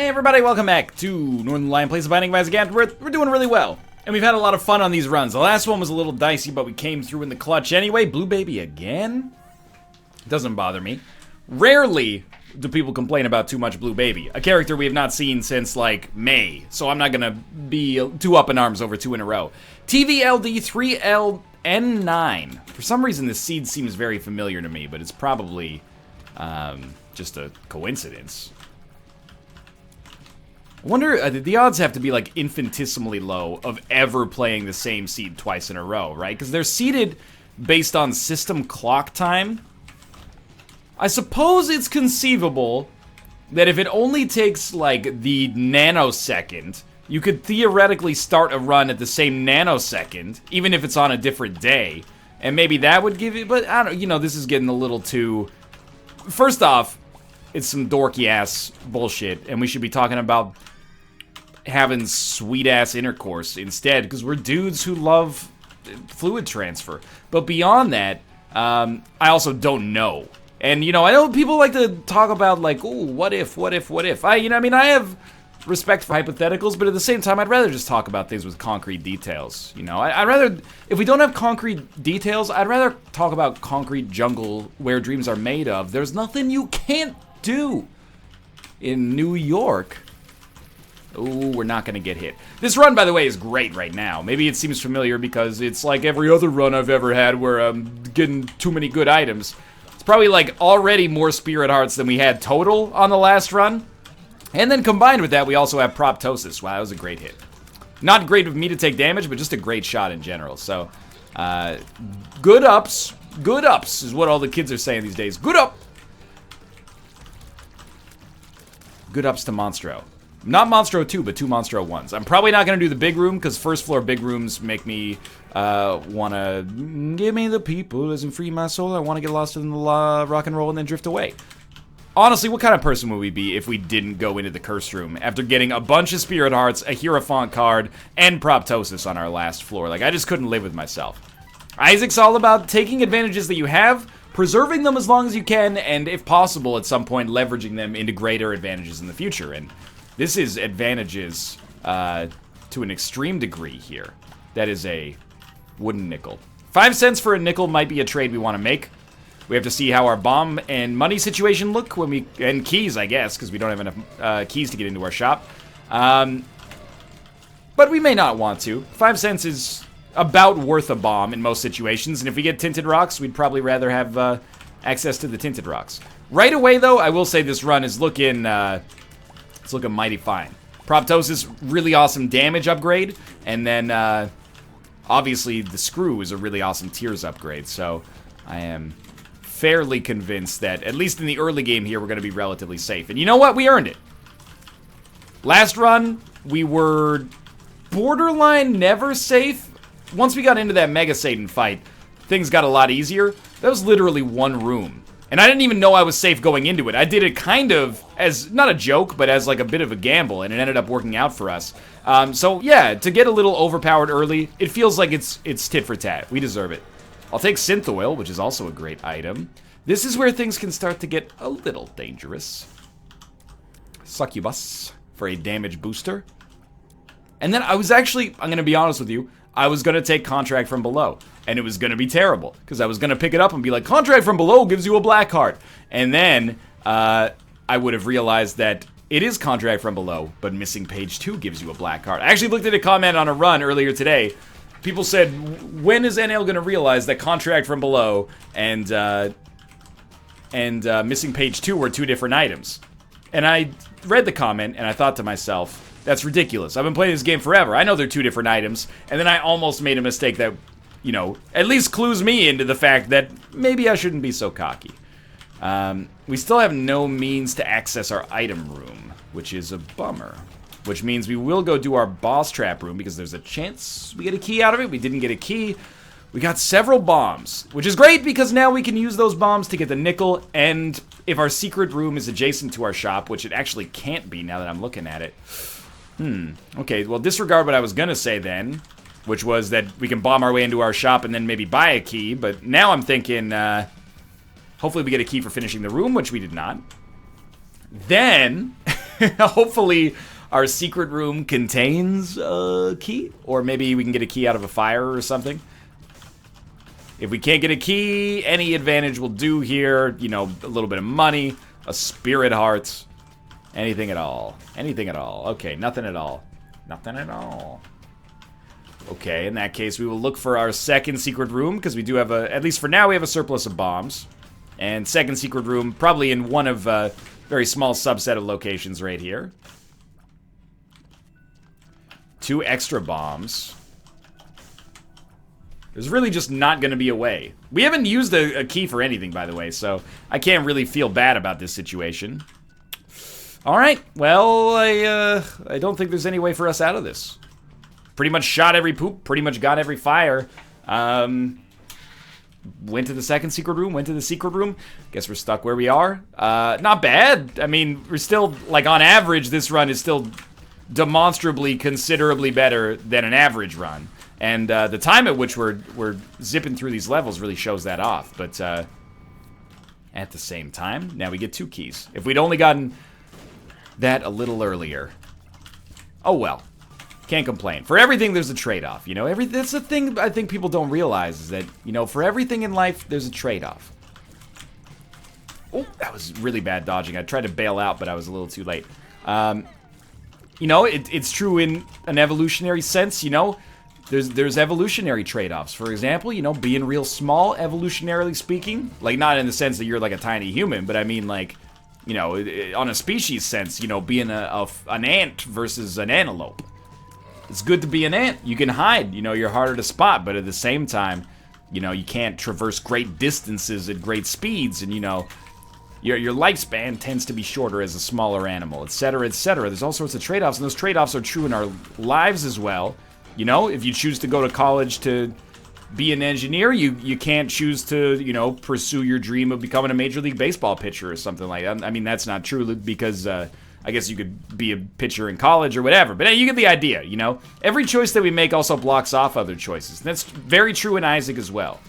Hey everybody, welcome back to Northern Lion Plays the Binding of Isaac again. We're doing really well. And we've had a lot of fun on these runs. The last one was a little dicey, but we came through in the clutch anyway. Blue Baby again? Doesn't bother me. Rarely do people complain about too much Blue Baby. A character we have not seen since, like, May. So I'm not gonna be too up in arms over 2 in a row. TVLD 3LN9. For some reason, this seed seems very familiar to me, but it's probably just a coincidence. I wonder, the odds have to be like infinitesimally low of ever playing the same seed twice in a row, right? Because they're seeded based on system clock time. I suppose it's conceivable that if it only takes like the nanosecond, you could theoretically start a run at the same nanosecond, even if it's on a different day. And maybe that would give you, but I don't, you know, this is getting a little too... First off, it's some dorky ass bullshit, and we should be talking about having sweet ass intercourse instead, because we're dudes who love fluid transfer. But beyond that, I also don't know. And you know, I know people like to talk about like, ooh, what if? I have respect for hypotheticals, but at the same time, I'd rather just talk about things with concrete details. You know, I'd rather, if we don't have concrete details, I'd rather talk about concrete jungle where dreams are made of. There's nothing you can't do in New York. Ooh, we're not gonna get hit. This run, by the way, is great right now. Maybe it seems familiar because it's like every other run I've ever had where I'm getting too many good items. It's probably like already more spirit hearts than we had total on the last run. And then combined with that, we also have proptosis. Wow, that was a great hit. Not great of me to take damage, but just a great shot in general. So, good ups. Good ups is what all the kids are saying these days. Good up. Good ups to Monstro. Not Monstro 2, but 2 Monstro 1s. I'm probably not going to do the big room, because first floor big rooms make me want to give me the people, as in free my soul. I want to get lost in the rock and roll and then drift away. Honestly, what kind of person would we be if we didn't go into the cursed room after getting a bunch of spirit hearts, a Hierophant card, and proptosis on our last floor? Like, I just couldn't live with myself. Isaac's all about taking advantages that you have, preserving them as long as you can, and if possible, at some point, leveraging them into greater advantages in the future. And this is advantages to an extreme degree here. That is a wooden nickel. 5 cents for a nickel might be a trade we want to make. We have to see how our bomb and money situation look when we... And keys, I guess, because we don't have enough keys to get into our shop. But we may not want to. 5 cents is about worth a bomb in most situations, and if we get tinted rocks, we'd probably rather have access to the tinted rocks. Right away, though, I will say this run is looking... it's looking mighty fine. Proptosis, really awesome damage upgrade, and then obviously the screw is a really awesome tiers upgrade, so I am fairly convinced that, at least in the early game here, we're going to be relatively safe. And you know what? We earned it. Last run, we were borderline never safe. Once we got into that Mega Satan fight, things got a lot easier. That was literally one room. And I didn't even know I was safe going into it. I did it kind of as, not a joke, but as like a bit of a gamble, and it ended up working out for us. So yeah, to get a little overpowered early, it feels like it's tit for tat. We deserve it. I'll take Synth Oil, which is also a great item. This is where things can start to get a little dangerous. Succubus for a damage booster. And then I was actually, I'm going to be honest with you, I was going to take Contract from Below. And it was going to be terrible, because I was going to pick it up and be like, Contract from Below gives you a black heart. And then I would have realized that it is Contract from Below, but Missing Page 2 gives you a black heart. I actually looked at a comment on a run earlier today. People said, when is NL going to realize that Contract from Below and Missing Page 2 were 2 different items? And I read the comment, and I thought to myself, that's ridiculous. I've been playing this game forever. I know they're 2 different items. And then I almost made a mistake that, you know, at least clues me into the fact that maybe I shouldn't be so cocky. We still have no means to access our item room, which is a bummer. Which means we will go do our boss trap room, because there's a chance we get a key out of it. We didn't get a key. We got several bombs, which is great because now we can use those bombs to get the nickel, and if our secret room is adjacent to our shop, which it actually can't be now that I'm looking at it. Okay, well, disregard what I was gonna say then, which was that we can bomb our way into our shop and then maybe buy a key, but now I'm thinking, hopefully we get a key for finishing the room, which we did not. Then, Hopefully our secret room contains a key. Or maybe we can get a key out of a fire or something. If we can't get a key, any advantage will do here. You know, a little bit of money, a spirit heart, anything at all. Anything at all. Okay, nothing at all. Nothing at all. Okay, in that case, we will look for our second secret room, because we do have a, at least for now, we have a surplus of bombs. And second secret room, probably in one of a very small subset of locations right here. 2 extra bombs. There's really just not going to be a way. We haven't used a key for anything, by the way, so I can't really feel bad about this situation. Alright, well, I don't think there's any way for us out of this. Pretty much shot every poop, pretty much got every fire. Went to the second secret room, went to the secret room. Guess we're stuck where we are. Not bad. I mean, we're still, like, on average, this run is still demonstrably, considerably better than an average run. And the time at which we're zipping through these levels really shows that off. But at the same time, now we get 2 keys. If we'd only gotten that a little earlier. Oh well. Can't complain. For everything, there's a trade-off. You know, that's the thing I think people don't realize is that, you know, for everything in life, there's a trade-off. Oh, that was really bad dodging. I tried to bail out, but I was a little too late. You know, it's true in an evolutionary sense, you know. There's evolutionary trade-offs. For example, you know, being real small, evolutionarily speaking. Like, not in the sense that you're like a tiny human, but I mean, like, you know, on a species sense, you know, being an ant versus an antelope. It's good to be an ant. You can hide. You know, you're harder to spot, but at the same time, you know, you can't traverse great distances at great speeds, and, you know, your lifespan tends to be shorter as a smaller animal, etc., etc. There's all sorts of trade-offs, and those trade-offs are true in our lives as well. You know, if you choose to go to college to be an engineer, you can't choose to, you know, pursue your dream of becoming a Major League Baseball pitcher or something like that. I mean, that's not true because, I guess you could be a pitcher in college or whatever, but you get the idea, you know? Every choice that we make also blocks off other choices. And that's very true in Isaac as well.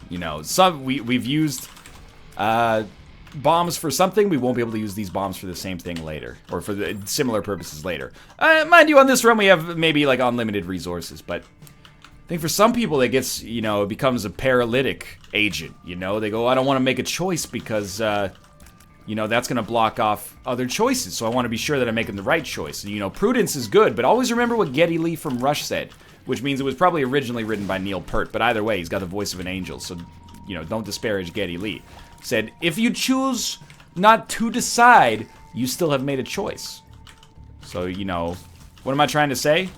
You know, we've used bombs for something, we won't be able to use these bombs for the same thing later, or for the similar purposes later. Mind you, on this run we have maybe like unlimited resources, but I think for some people it gets, you know, it becomes a paralytic agent, you know? They go, I don't want to make a choice because, you know, that's going to block off other choices, so I want to be sure that I'm making the right choice. And, you know, prudence is good, but always remember what Geddy Lee from Rush said, which means it was probably originally written by Neil Peart, but either way, he's got the voice of an angel, so, you know, don't disparage Geddy Lee. Said, if you choose not to decide, you still have made a choice. So, you know, what am I trying to say?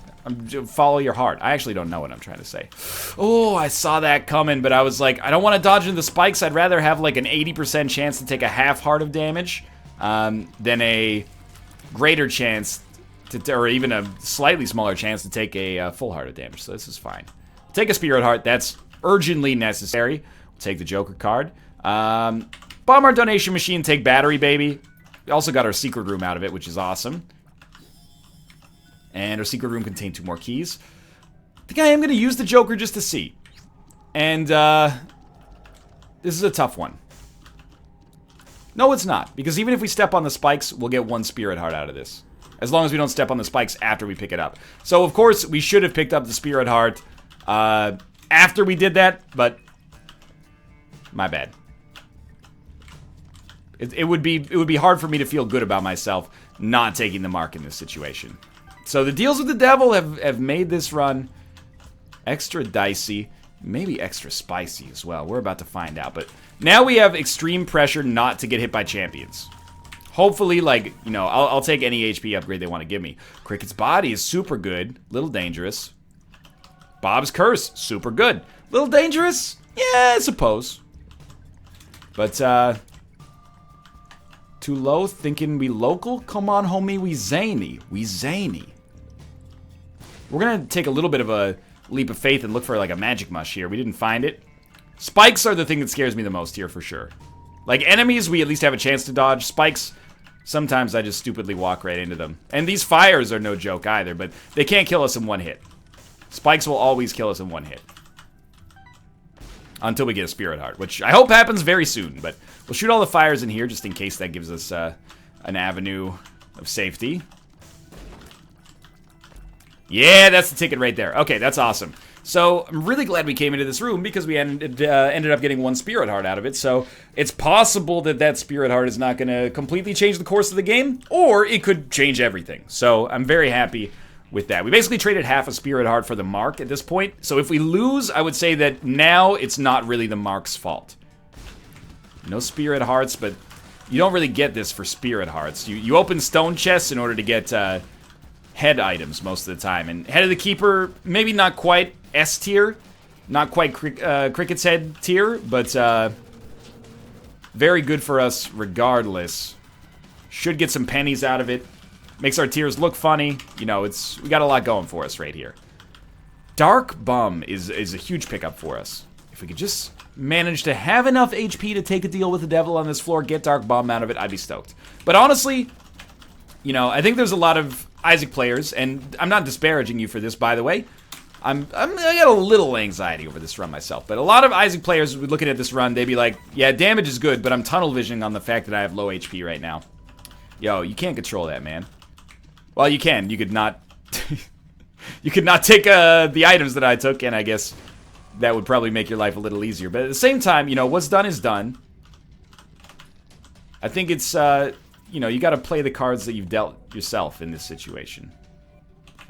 Follow your heart. I actually don't know what I'm trying to say. Oh, I saw that coming, but I was like, I don't want to dodge into the spikes. I'd rather have like an 80% chance to take a half heart of damage than a greater chance to, or even a slightly smaller chance to take a full heart of damage. So this is fine. Take a spirit heart. That's urgently necessary. We'll take the Joker card. Bomb our donation machine. Take battery, baby. We also got our secret room out of it, which is awesome. And our secret room contained 2 more keys. I think I am going to use the Joker just to see. And, this is a tough one. No, it's not. Because even if we step on the spikes, we'll get 1 spirit heart out of this. As long as we don't step on the spikes after we pick it up. So, of course, we should have picked up the spirit heart after we did that, but my bad. It would be hard for me to feel good about myself not taking the mark in this situation. So the deals with the devil have made this run extra dicey, maybe extra spicy as well. We're about to find out. But now we have extreme pressure not to get hit by champions. Hopefully, like, you know, I'll take any HP upgrade they want to give me. Cricket's body is super good, little dangerous. Bob's curse, super good. Little dangerous? Yeah, I suppose. But, too low, thinking we local? Come on, homie, we zany. We zany. We're gonna take a little bit of a leap of faith and look for, like, a magic mush here. We didn't find it. Spikes are the thing that scares me the most here, for sure. Like, enemies, we at least have a chance to dodge. Spikes, sometimes I just stupidly walk right into them. And these fires are no joke either, but they can't kill us in 1 hit. Spikes will always kill us in 1 hit. Until we get a spirit heart, which I hope happens very soon. But we'll shoot all the fires in here just in case that gives us an avenue of safety. Yeah, that's the ticket right there. Okay, that's awesome. So I'm really glad we came into this room because we ended up getting 1 Spirit Heart out of it. So it's possible that that Spirit Heart is not going to completely change the course of the game, or it could change everything. So I'm very happy with that. We basically traded half a Spirit Heart for the Mark at this point. So if we lose, I would say that now it's not really the Mark's fault. No Spirit Hearts, but you don't really get this for Spirit Hearts. You open stone chests in order to get head items most of the time. And Head of the Keeper, maybe not quite S tier, not quite Cricket's Head tier, but very good for us regardless. Should get some pennies out of it. Makes our tiers look funny. You know, we got a lot going for us right here. Dark Bum is a huge pickup for us. If we could just manage to have enough HP to take a deal with the devil on this floor, get Dark Bum out of it, I'd be stoked. But honestly, you know, I think there's a lot of Isaac players, and I'm not disparaging you for this, by the way. I got a little anxiety over this run myself, but a lot of Isaac players would looking at this run, they'd be like, yeah, damage is good, but I'm tunnel visioning on the fact that I have low HP right now. Yo, you can't control that, man. Well, you can. You could not... you could not take the items that I took, and I guess that would probably make your life a little easier. But at the same time, you know, what's done is done. I think it's, you know, you got to play the cards that you've dealt yourself in this situation.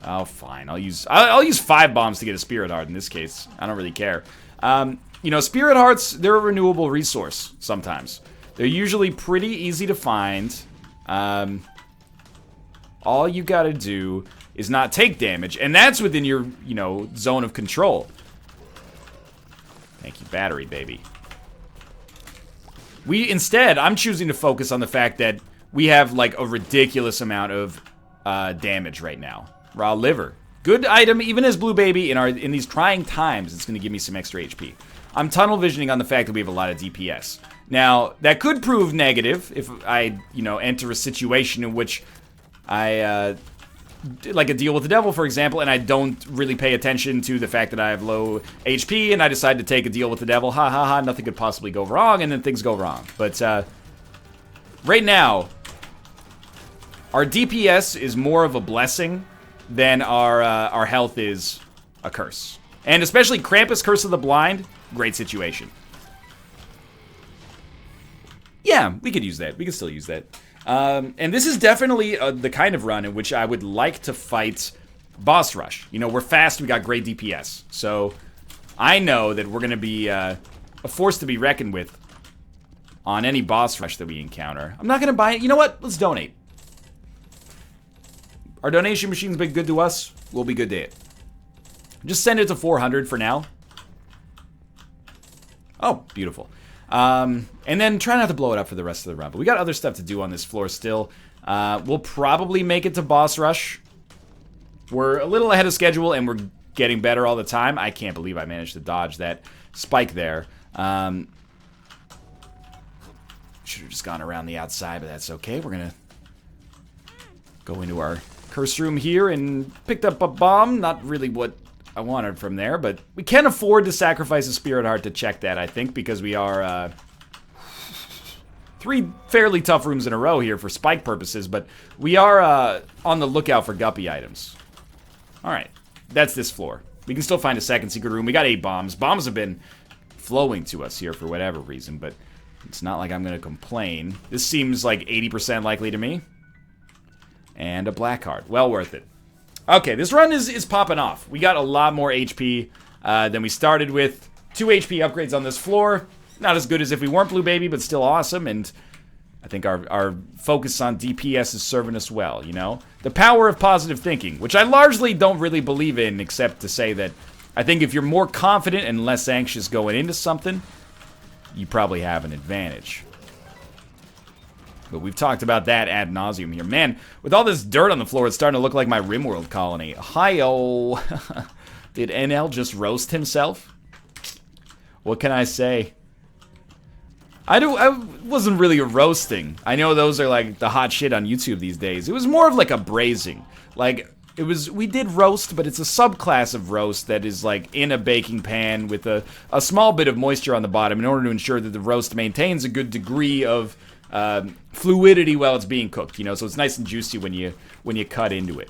Oh, fine. I'll use 5 bombs to get a Spirit Heart in this case. I don't really care. You know, Spirit Hearts, they're a renewable resource sometimes. They're usually pretty easy to find. All you gotta do is not take damage, and that's within your, you know, zone of control. Thank you, battery, baby. Instead, I'm choosing to focus on the fact that we have, like, a ridiculous amount of damage right now. Raw liver. Good item, even as Blue Baby, in these trying times, it's gonna give me some extra HP. I'm tunnel visioning on the fact that we have a lot of DPS. Now, that could prove negative if I, you know, enter a situation in which I, like a deal with the devil, for example, and I don't really pay attention to the fact that I have low HP, and I decide to take a deal with the devil. Ha ha ha, nothing could possibly go wrong, and then things go wrong. But, right now, our DPS is more of a blessing than our health is a curse. And especially Krampus, Curse of the Blind, great situation. Yeah, we could use that. We could still use that. And this is definitely the kind of run in which I would like to fight boss rush. You know, we're fast, we got great DPS. So, I know that we're going to be a force to be reckoned with on any boss rush that we encounter. I'm not going to buy it. You know what? Let's donate. Our donation machine's been good to us. We'll be good to it. Just send it to 400 for now. Oh, beautiful. And then try not to blow it up for the rest of the run. But we got other stuff to do on this floor still. We'll probably make it to boss rush. We're a little ahead of schedule, and we're getting better all the time. I can't believe I managed to dodge that spike there. Should have just gone around the outside, but that's okay. We're going to go into our curse room here and picked up a bomb. Not really what I wanted from there, but we can afford to sacrifice a Spirit Heart to check that, I think, because we are 3 fairly tough rooms in a row here for spike purposes, but we are on the lookout for Guppy items. Alright, that's this floor. We can still find a second secret room. We got 8 bombs. Bombs have been flowing to us here for whatever reason, but it's not like I'm going to complain. This seems like 80% likely to me. And a black heart. Well worth it. Okay, this run is popping off. We got a lot more HP than we started with. 2 HP upgrades on this floor. Not as good as if we weren't Blue Baby, but still awesome. And I think our focus on DPS is serving us well, you know? The power of positive thinking, which I largely don't really believe in, except to say that I think if you're more confident and less anxious going into something, you probably have an advantage. But we've talked about that ad nauseum here. Man, with all this dirt on the floor, it's starting to look like my RimWorld colony. Hi-oh. Did NL just roast himself? What can I say? I wasn't really a roasting. I know those are like the hot shit on YouTube these days. It was more of like a braising. Like, we did roast, but it's a subclass of roast that is like in a baking pan with a small bit of moisture on the bottom in order to ensure that the roast maintains a good degree of fluidity while it's being cooked, you know, so it's nice and juicy when you cut into it.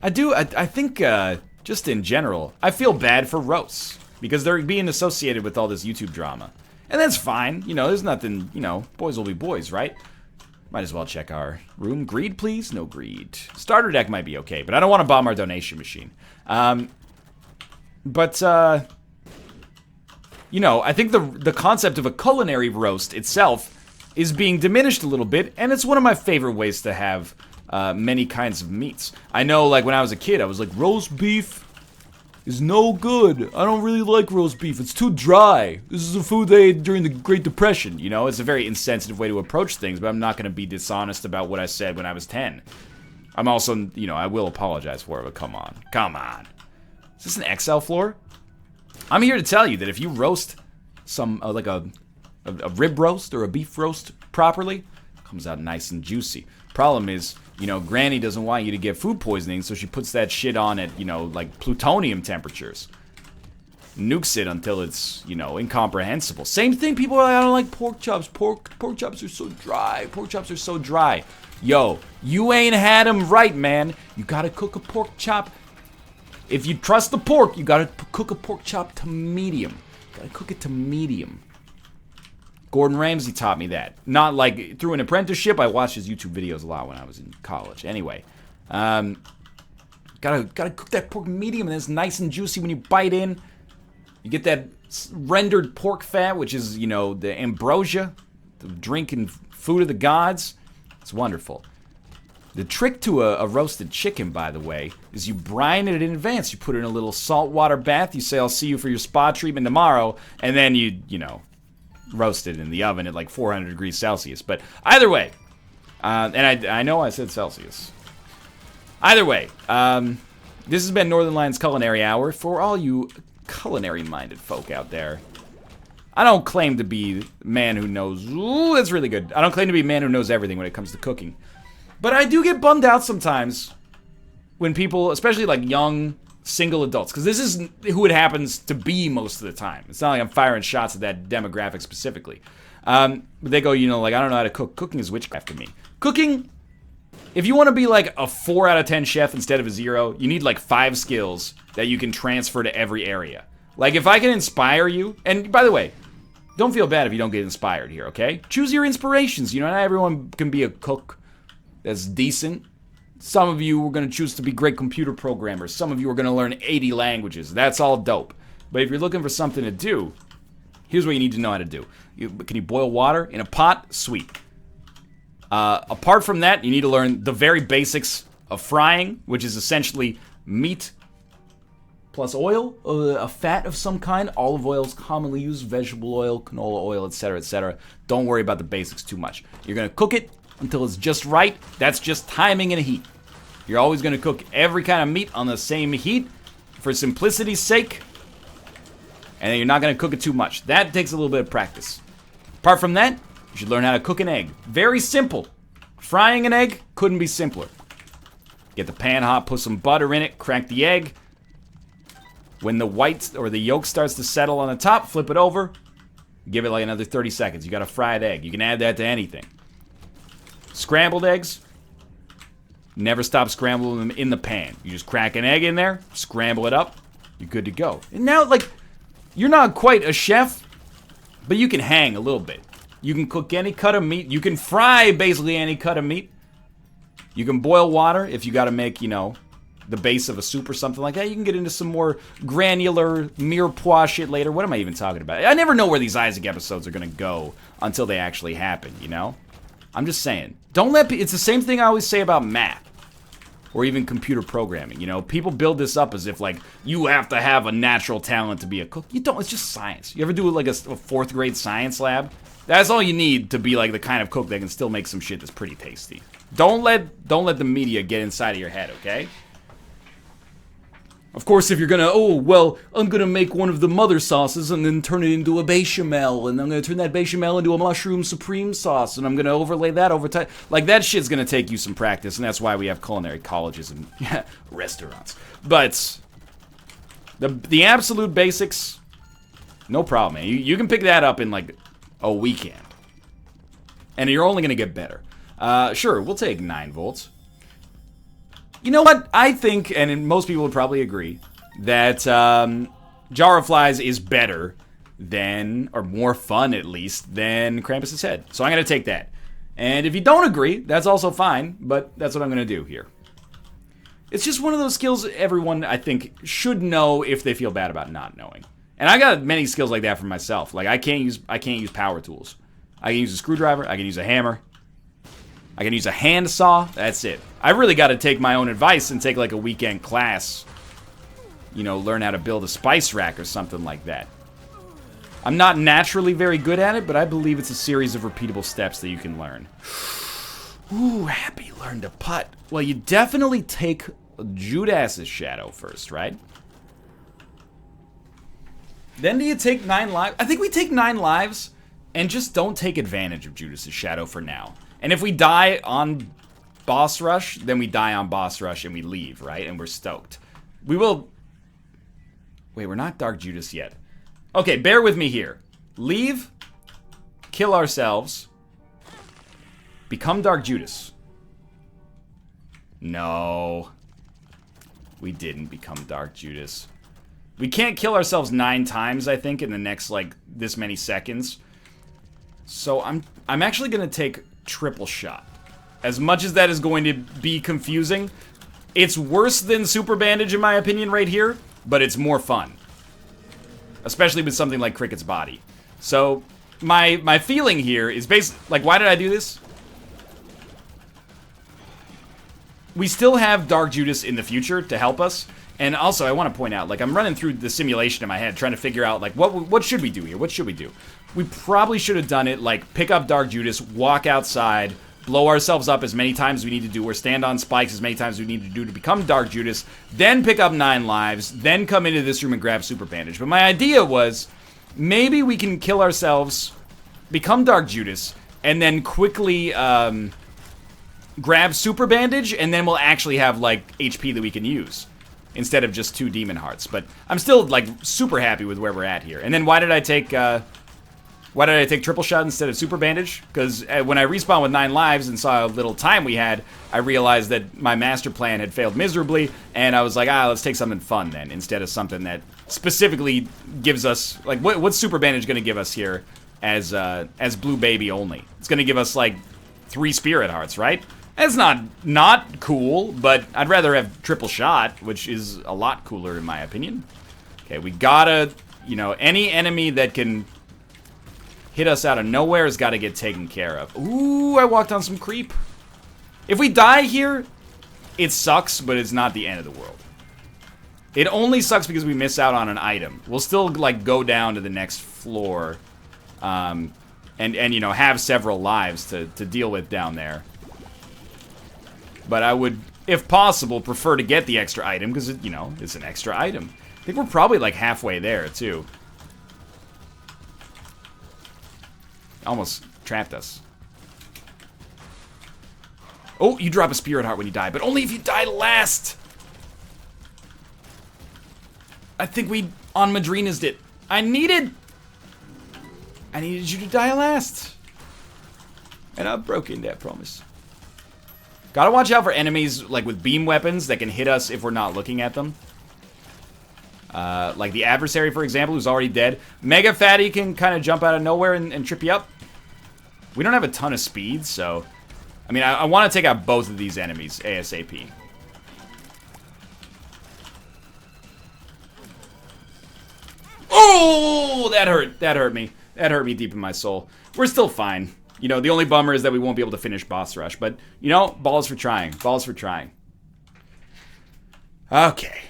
I think, just in general, I feel bad for roasts, because they're being associated with all this YouTube drama. And that's fine, you know, there's nothing, you know, boys will be boys, right? Might as well check our room. Greed, please? No greed. Starter deck might be okay, but I don't want to bomb our donation machine. You know, I think the concept of a culinary roast itself is being diminished a little bit, and it's one of my favorite ways to have many kinds of meats. I know, like, when I was a kid, I was like, roast beef is no good. I don't really like roast beef. It's too dry. This is a food they ate during the Great Depression. You know, it's a very insensitive way to approach things, but I'm not going to be dishonest about what I said when I was 10. I'm also, you know, I will apologize for it, but come on. Come on. Is this an XL floor? I'm here to tell you that if you roast some, like a rib roast or a beef roast properly, it comes out nice and juicy. Problem is, you know, Granny doesn't want you to get food poisoning, so she puts that shit on at, you know, like plutonium temperatures. Nukes it until it's, you know, incomprehensible. Same thing, people are like, I don't like pork chops. Pork chops are so dry. Pork chops are so dry. Yo, you ain't had them right, man. You gotta cook a pork chop. If you trust the pork, you gotta cook a pork chop to medium. You gotta cook it to medium. Gordon Ramsay taught me that. Not like through an apprenticeship. I watched his YouTube videos a lot when I was in college. Anyway, gotta cook that pork medium, and it's nice and juicy when you bite in. You get that rendered pork fat, which is, you know, the ambrosia, the drink and food of the gods. It's wonderful. The trick to a roasted chicken, by the way, is you brine it in advance. You put it in a little saltwater bath. You say, I'll see you for your spa treatment tomorrow, and then you know, roasted in the oven at like 400 degrees Celsius. But either way, and I know I said Celsius. Either way, this has been Northern Lions Culinary Hour. For all you culinary-minded folk out there, I don't claim to be a man who knows... Ooh, that's really good. I don't claim to be a man who knows everything when it comes to cooking. But I do get bummed out sometimes when people, especially like young single adults, because this is who it happens to be most of the time. It's not like I'm firing shots at that demographic specifically. But they go, you know, like, I don't know how to cook. Cooking is witchcraft to me. Cooking, if you want to be like a 4 out of 10 chef instead of a 0, you need like 5 skills that you can transfer to every area. Like, if I can inspire you, and by the way, don't feel bad if you don't get inspired here, okay? Choose your inspirations. You know, not everyone can be a cook that's decent. Some of you are going to choose to be great computer programmers. Some of you are going to learn 80 languages. That's all dope. But if you're looking for something to do, here's what you need to know how to do. Can you boil water in a pot? Sweet. Apart from that, you need to learn the very basics of frying, which is essentially meat plus oil, a fat of some kind. Olive oil is commonly used, vegetable oil, canola oil, etc., etc. Don't worry about the basics too much. You're going to cook it until it's just right. That's just timing and heat. You're always going to cook every kind of meat on the same heat for simplicity's sake. And then you're not going to cook it too much. That takes a little bit of practice. Apart from that, you should learn how to cook an egg. Very simple. Frying an egg couldn't be simpler. Get the pan hot, put some butter in it, crack the egg. When the white or the yolk starts to settle on the top, flip it over. Give it like another 30 seconds. You got a fried egg. You can add that to anything. Scrambled eggs, never stop scrambling them in the pan. You just crack an egg in there, scramble it up, you're good to go. And now, like, you're not quite a chef, but you can hang a little bit. You can cook any cut of meat. You can fry basically any cut of meat. You can boil water if you got to make, you know, the base of a soup or something like that. You can get into some more granular mirepoix shit later. What am I even talking about? I never know where these Isaac episodes are going to go until they actually happen, you know? I'm just saying, don't let it's the same thing I always say about math or even computer programming. You know, people build this up as if like you have to have a natural talent to be a cook. You don't. It's just science. You ever do like a 4th grade science lab? That's all you need to be like the kind of cook that can still make some shit that's pretty tasty. Don't let the media get inside of your head, okay? Of course, if you're gonna, oh, well, I'm gonna make one of the mother sauces and then turn it into a bechamel, and I'm gonna turn that bechamel into a mushroom supreme sauce, and I'm gonna overlay that over time. Like, that shit's gonna take you some practice, and that's why we have culinary colleges and restaurants. But the absolute basics, no problem, man. You can pick that up in, like, Oh, we can. And you're only going to get better. Sure, we'll take 9 volts. You know what? I think, and most people would probably agree, that Jar of Flies is better than, or more fun at least, than Krampus's Head. So I'm going to take that. And if you don't agree, that's also fine, but that's what I'm going to do here. It's just one of those skills everyone, I think, should know if they feel bad about not knowing. And I got many skills like that for myself. Like, I can't use power tools. I can use a screwdriver, I can use a hammer, I can use a hand saw, that's it. I really got to take my own advice and take like a weekend class. You know, learn how to build a spice rack or something like that. I'm not naturally very good at it, but I believe it's a series of repeatable steps that you can learn. Ooh, Happy learned to putt. Well, you definitely take Judas's shadow first, right? Then do you take 9 lives? I think we take 9 lives and just don't take advantage of Judas's shadow for now. And if we die on boss rush, then we die on boss rush and we leave, right? And we're stoked. We will... Wait, we're not Dark Judas yet. Okay, bear with me here. Leave, kill ourselves, become Dark Judas. No. We didn't become Dark Judas. We can't kill ourselves 9 times, I think, in the next, like, this many seconds. So I'm actually going to take triple shot. As much as that is going to be confusing, it's worse than super bandage in my opinion right here, but it's more fun. Especially with something like Cricket's body. So my feeling here is basically, like, why did I do this? We still have Dark Judas in the future to help us. And also, I want to point out, like, I'm running through the simulation in my head, trying to figure out, like, what should we do here? What should we do? We probably should have done it, like, pick up Dark Judas, walk outside, blow ourselves up as many times as we need to do, or stand on spikes as many times as we need to do to become Dark Judas, then pick up 9 lives, then come into this room and grab Super Bandage. But my idea was, maybe we can kill ourselves, become Dark Judas, and then quickly grab Super Bandage, and then we'll actually have, like, HP that we can use. Instead of just 2 demon hearts. But I'm still, like, super happy with where we're at here. And then why did I take triple shot instead of super bandage? Because when I respawned with 9 lives and saw how little time we had, I realized that my master plan had failed miserably, and I was like, let's take something fun then, instead of something that specifically gives us, like, what's super bandage going to give us here as Blue Baby only? It's going to give us, like, 3 spirit hearts, right? It's not cool, but I'd rather have triple shot, which is a lot cooler in my opinion. Okay, we gotta, you know, any enemy that can hit us out of nowhere has got to get taken care of. Ooh, I walked on some creep. If we die here, it sucks, but it's not the end of the world. It only sucks because we miss out on an item. We'll still, like, go down to the next floor, and you know, have several lives to deal with down there. But I would, if possible, prefer to get the extra item, because, you know, it's an extra item. I think we're probably, like, halfway there, too. Almost trapped us. Oh, you drop a spirit heart when you die, but only if you die last! I think we, on Madrina's did. I needed you to die last. And I've broken that promise. Gotta watch out for enemies, like, with beam weapons that can hit us if we're not looking at them. Like the adversary, for example, who's already dead. Mega Fatty can kind of jump out of nowhere and trip you up. We don't have a ton of speed, so... I mean, I want to take out both of these enemies ASAP. Oh! That hurt. That hurt me. That hurt me deep in my soul. We're still fine. You know, the only bummer is that we won't be able to finish boss rush. But, you know, balls for trying. Balls for trying. Okay.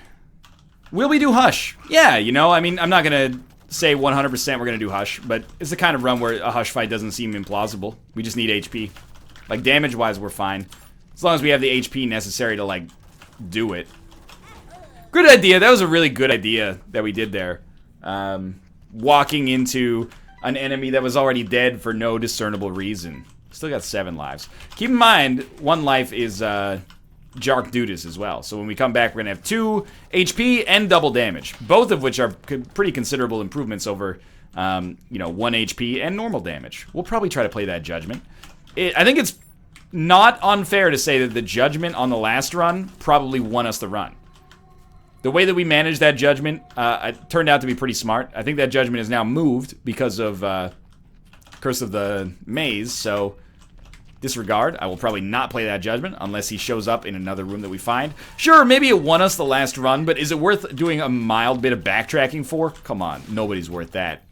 Will we do Hush? Yeah, you know, I mean, I'm not going to say 100% we're going to do Hush. But it's the kind of run where a Hush fight doesn't seem implausible. We just need HP. Like, damage-wise, we're fine. As long as we have the HP necessary to, like, do it. Good idea. That was a really good idea that we did there. Walking into an enemy that was already dead for no discernible reason. Still got 7 lives. Keep in mind, 1 life is Jark Dudas as well. So when we come back, we're going to have 2 HP and double damage. Both of which are pretty considerable improvements over You know, 1 HP and normal damage. We'll probably try to play that Judgment. I think it's not unfair to say that the Judgment on the last run probably won us the run. The way that we managed that Judgment it turned out to be pretty smart. I think that Judgment is now moved because of Curse of the Maze, so disregard. I will probably not play that Judgment unless he shows up in another room that we find. Sure, maybe it won us the last run, but is it worth doing a mild bit of backtracking for? Come on, nobody's worth that.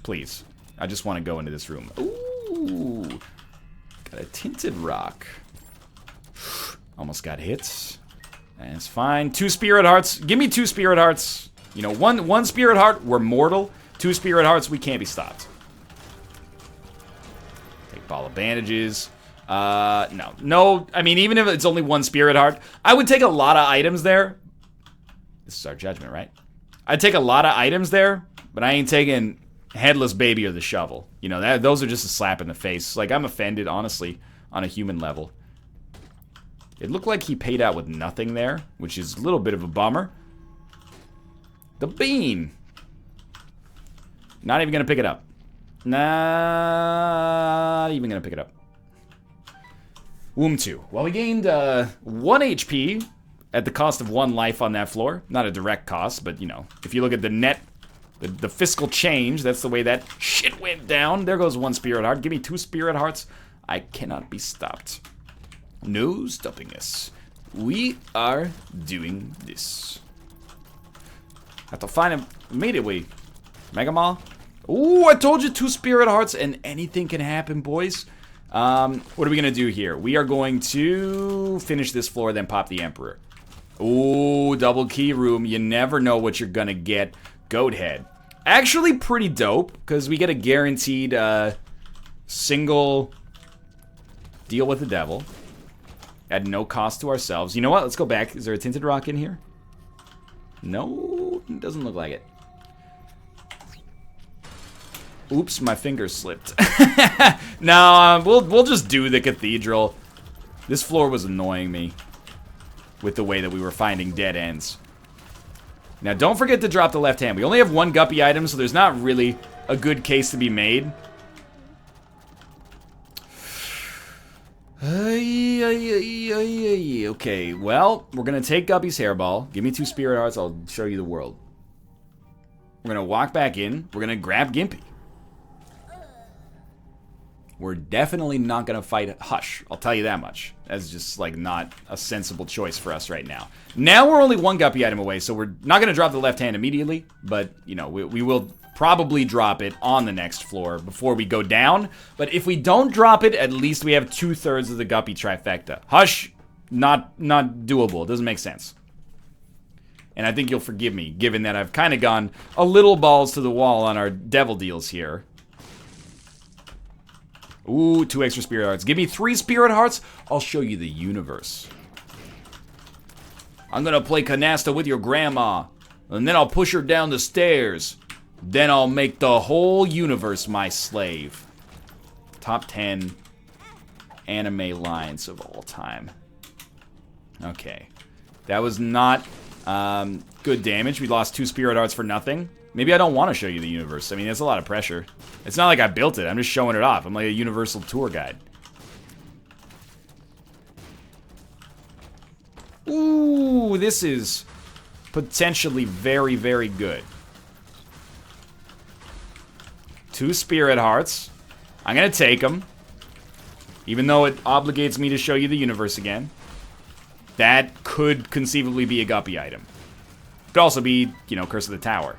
Please. I just want to go into this room. Ooh. Got a tinted rock. Almost got hits. That's fine. 2 Spirit Hearts. Give me 2 Spirit Hearts. You know, one Spirit Heart, we're mortal. 2 Spirit Hearts, we can't be stopped. Take Ball of Bandages. No, I mean, even if it's only 1 Spirit Heart, I would take a lot of items there. This is our Judgment, right? I'd take a lot of items there, but I ain't taking Headless Baby or the Shovel. You know, those are just a slap in the face. Like, I'm offended, honestly, on a human level. It looked like he paid out with nothing there, which is a little bit of a bummer. The Bean. Not even going to pick it up. Not even going to pick it up. Womb 2. Well, we gained 1 HP at the cost of 1 life on that floor. Not a direct cost, but, you know, if you look at the net, the fiscal change, that's the way that shit went down. There goes 1 Spirit Heart. Give me 2 Spirit Hearts. I cannot be stopped. No stopping us. We are doing this. Have to find him immediately. Mega Maw. Ooh, I told you 2 Spirit Hearts and anything can happen, boys. What are we going to do here? We are going to finish this floor, then pop the Emperor. Ooh, double key room. You never know what you're going to get. Goat Head. Actually pretty dope, because we get a guaranteed single deal with the devil. At no cost to ourselves. You know what? Let's go back. Is there a Tinted Rock in here? No, it doesn't look like it. Oops, my finger slipped. No, we'll just do the Cathedral. This floor was annoying me with the way that we were finding dead ends. Now, don't forget to drop the left hand. We only have 1 Guppy item, so there's not really a good case to be made. Okay, well, we're gonna take Guppy's hairball. Give me 2 Spirit Hearts, I'll show you the world. We're gonna walk back in. We're gonna grab Gimpy. We're definitely not gonna fight Hush, I'll tell you that much. That's just, like, not a sensible choice for us right now. Now we're only 1 Guppy item away, so we're not gonna drop the left hand immediately, but, you know, we will probably drop it on the next floor before we go down. But if we don't drop it, at least we have 2/3 of the Guppy trifecta. Hush, not doable. It doesn't make sense. And I think you'll forgive me, given that I've kind of gone a little balls to the wall on our devil deals here. Ooh, 2 extra Spirit Hearts. Give me 3 Spirit Hearts. I'll show you the universe. I'm gonna play canasta with your grandma, and then I'll push her down the stairs. Then I'll make the whole universe my slave. Top 10 anime lines of all time. Okay. That was not good damage. We lost 2 Spirit Hearts for nothing. Maybe I don't want to show you the universe. I mean, that's a lot of pressure. It's not like I built it. I'm just showing it off. I'm like a universal tour guide. Ooh, this is potentially very, very good. 2 Spirit Hearts. I'm going to take them. Even though it obligates me to show you the universe again. That could conceivably be a Guppy item. Could also be, you know, Curse of the Tower.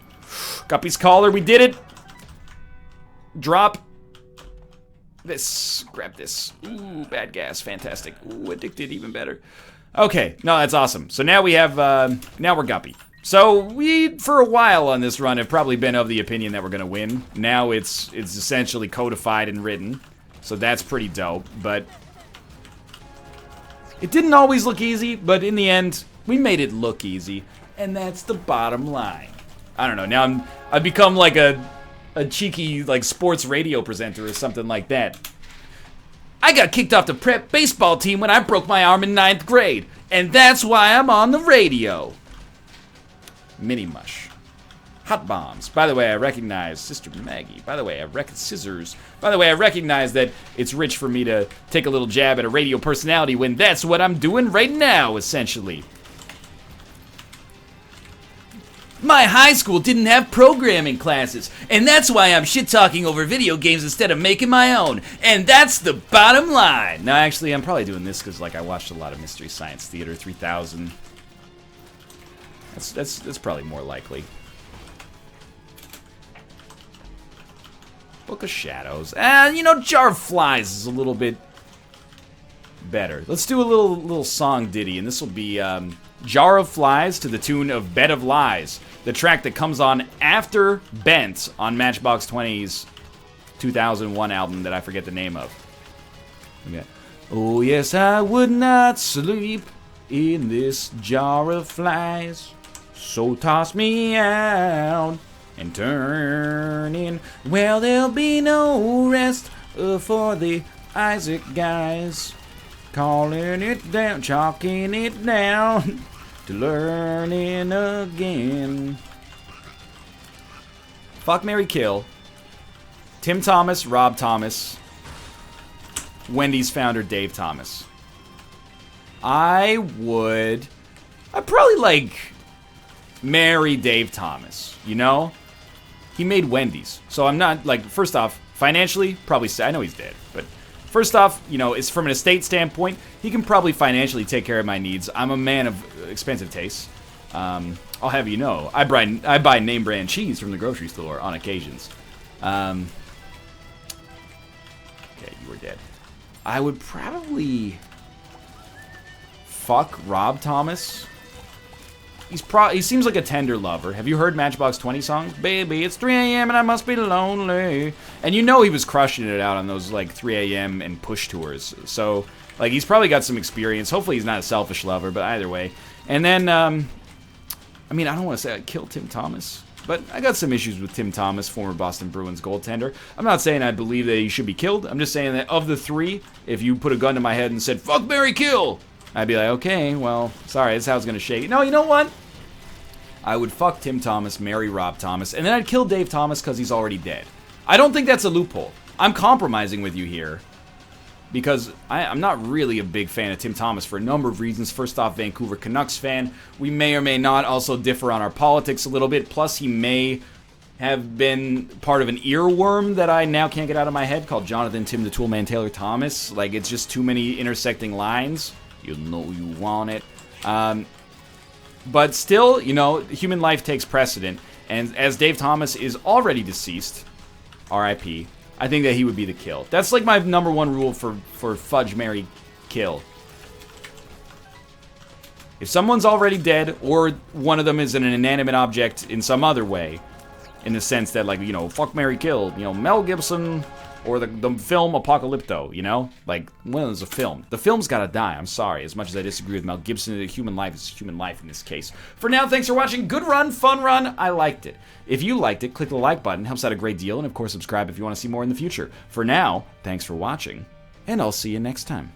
Guppy's Collar, we did it! Drop this. Grab this. Ooh, bad gas, fantastic. Ooh, addicted, even better. Okay, no, that's awesome. So now we have, now we're Guppy. So we, for a while on this run, have probably been of the opinion that we're gonna win. Now it's essentially codified and written. So that's pretty dope, but it didn't always look easy, but in the end, we made it look easy. And that's the bottom line. I don't know, now I've become like a cheeky, like, sports radio presenter or something like that. I got kicked off the prep baseball team when I broke my arm in 9th grade. And that's why I'm on the radio. Mini Mush. Hot Bombs. By the way, I recognize Sister Maggie. By the way, Scissors. By the way, I recognize that it's rich for me to take a little jab at a radio personality when that's what I'm doing right now, essentially. My high school didn't have programming classes, and that's why I'm shit-talking over video games instead of making my own. And that's the bottom line. Now, actually, I'm probably doing this because, like, I watched a lot of Mystery Science Theater 3000. That's probably more likely. Book of Shadows. You know, Jar of Flies is a little bit better. Let's do a little song ditty, and this will be Jar of Flies to the tune of Bed of Lies, the track that comes on after Bent on Matchbox 20's 2001 album that I forget the name of. Okay. Oh yes, I would not sleep in this jar of flies, so toss me out and turn in. Well, there'll be no rest for the Isaac guys, calling it down, chalking it down to learning again. Fuck, marry, kill. Tim Thomas, Rob Thomas, Wendy's founder Dave Thomas. I'd probably like marry Dave Thomas, you know? He made Wendy's. So I'm not, like, first off, financially, probably, I know he's dead, but first off, you know, it's from an estate standpoint, he can probably financially take care of my needs. I'm a man of expensive tastes. I'll have you know, I buy name brand cheese from the grocery store on occasions. Okay, you were dead. I would probably fuck Rob Thomas. He seems like a tender lover. Have you heard Matchbox 20 songs? Baby, it's 3 a.m. and I must be lonely. And you know he was crushing it out on those, like, 3 a.m. and push tours. So, like, he's probably got some experience. Hopefully he's not a selfish lover, but either way. And then, I mean, I don't want to say I'd kill Tim Thomas, but I got some issues with Tim Thomas, former Boston Bruins goaltender. I'm not saying I believe that he should be killed. I'm just saying that of the three, if you put a gun to my head and said, fuck, marry, kill, I'd be like, okay, well, sorry, that's how it's going to shake. No, you know what? I would fuck Tim Thomas, marry Rob Thomas, and then I'd kill Dave Thomas because he's already dead. I don't think that's a loophole. I'm compromising with you here because I'm not really a big fan of Tim Thomas for a number of reasons. First off, Vancouver Canucks fan. We may or may not also differ on our politics a little bit. Plus, he may have been part of an earworm that I now can't get out of my head called Jonathan Tim the Toolman Taylor Thomas. Like, it's just too many intersecting lines. You know you want it. But still, you know, human life takes precedent. And as Dave Thomas is already deceased, R.I.P., I think that he would be the kill. That's like my number one rule for fudge, marry, kill. If someone's already dead, or one of them is an inanimate object in some other way, in the sense that, like, you know, fuck, marry, kill, you know, Mel Gibson, or the film Apocalypto, you know? Like, well, it's a film. The film's gotta die, I'm sorry. As much as I disagree with Mel Gibson, the human life is human life in this case. For now, thanks for watching. Good run, fun run. I liked it. If you liked it, click the like button. Helps out a great deal. And, of course, subscribe if you want to see more in the future. For now, thanks for watching, and I'll see you next time.